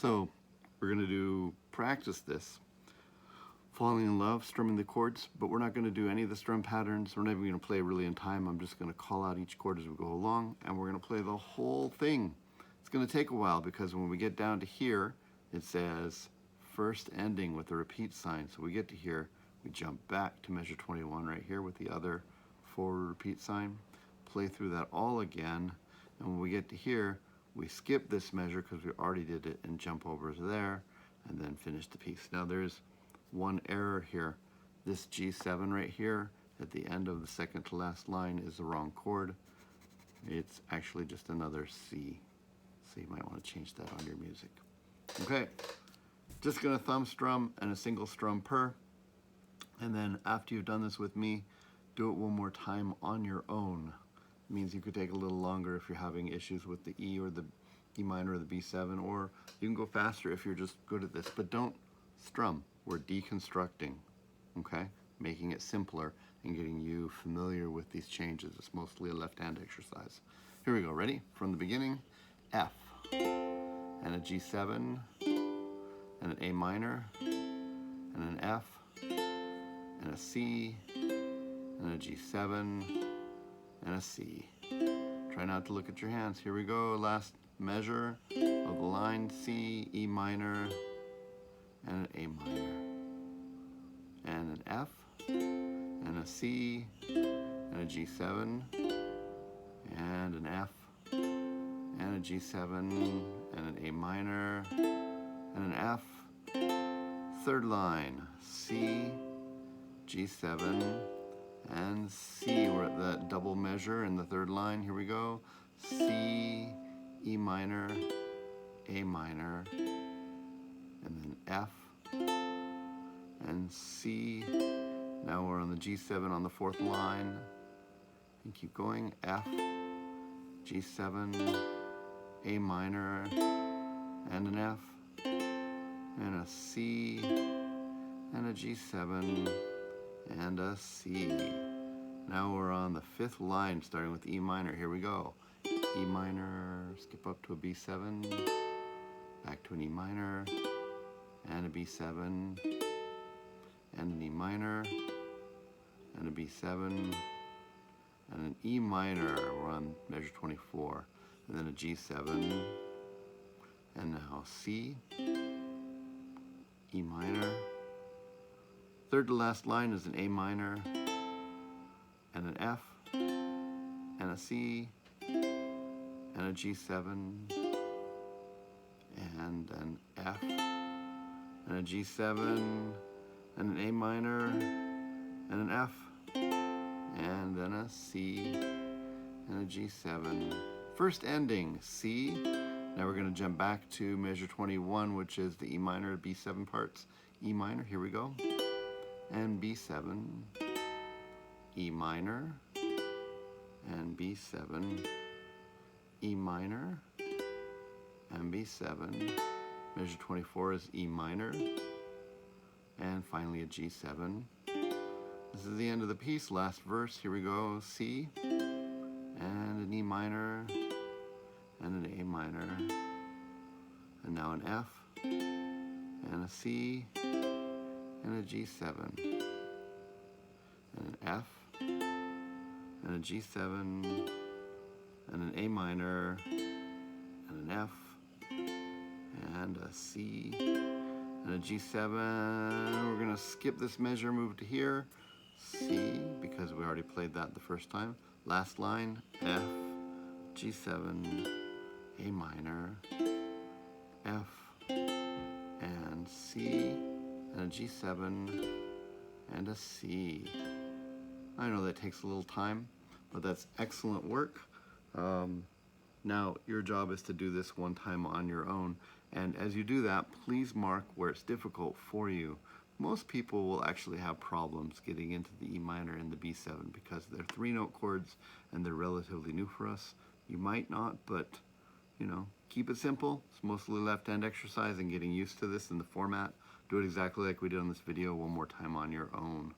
So we're going to practice this, falling in love, strumming the chords, but we're not going to do any of the strum patterns. We're not even going to play really in time. I'm just going to call out each chord as we go along, and we're going to play the whole thing. It's going to take a while because when we get down to here, it says first ending with the repeat sign. So we get to here, we jump back to measure 21 right here with the other forward repeat sign, play through that all again, and when we get to here, we skip this measure because we already did it and jump over to there and then finish the piece. Now there's one error here. This G7 right here at the end of the second to last line is the wrong chord. It's actually just another C. So you might want to change that on your music. Okay, just gonna thumb strum and a single strum per, and then after you've done this with me, do it one more time on your own. It means you could take a little longer if you're having issues with the E or the E minor or the B7, or you can go faster if you're just good at this, but don't strum. We're deconstructing, okay? Making it simpler and getting you familiar with these changes. It's mostly a left-hand exercise. Here we go, ready? From the beginning, F, and a G7, and an A minor, and an F, and a C, and a G7, and a C. Try not to look at your hands. Here we go, last measure of the line, C, E minor, and an A minor, and an F, and a C, and a G7, and an F, and a G7, and an A minor, and an F. Third line, C, G7, and C. We're at that double measure in the third line. Here we go. C, E minor, A minor, and then F, and C. Now we're on the G7 on the fourth line. And keep going. F, G7, A minor, and an F, and a C, and a G7, and a C. Now we're on the fifth line, starting with E minor. Here we go. E minor, skip up to a B7, back to an E minor, and a B7, and an E minor, and a B7, and an E minor. We're on measure 24, and then a G7, and now C, E minor. Third to last line is an A minor, and an F, and a C, and a G7, and an F, and a G7, and an A minor, and an F, and then a C, and a G7. First ending, C. Now we're going to jump back to measure 21, which is the E minor, B7 parts. E minor, here we go. And B7, E minor, and B7, E minor, and B7. Measure 24 is E minor, and finally a G7. This is the end of the piece, last verse. Here we go, C, and an E minor, and an A minor, and now an F, and a C, and a G7, and an F, and a G7, and an A minor, and an F, and a C, and a G7. We're going to skip this measure, move to here, C, because we already played that the first time. Last line, F, G7, A minor, F, and C, and a G7, and a C. I know that takes a little time, but that's excellent work. Now, your job is to do this one time on your own, and as you do that, please mark where it's difficult for you. Most people will actually have problems getting into the E minor and the B7 because they're 3-note chords and they're relatively new for us. You might not, but you know, keep it simple. It's mostly left-hand exercise and getting used to this in the format. Do it exactly like we did on this video one more time on your own.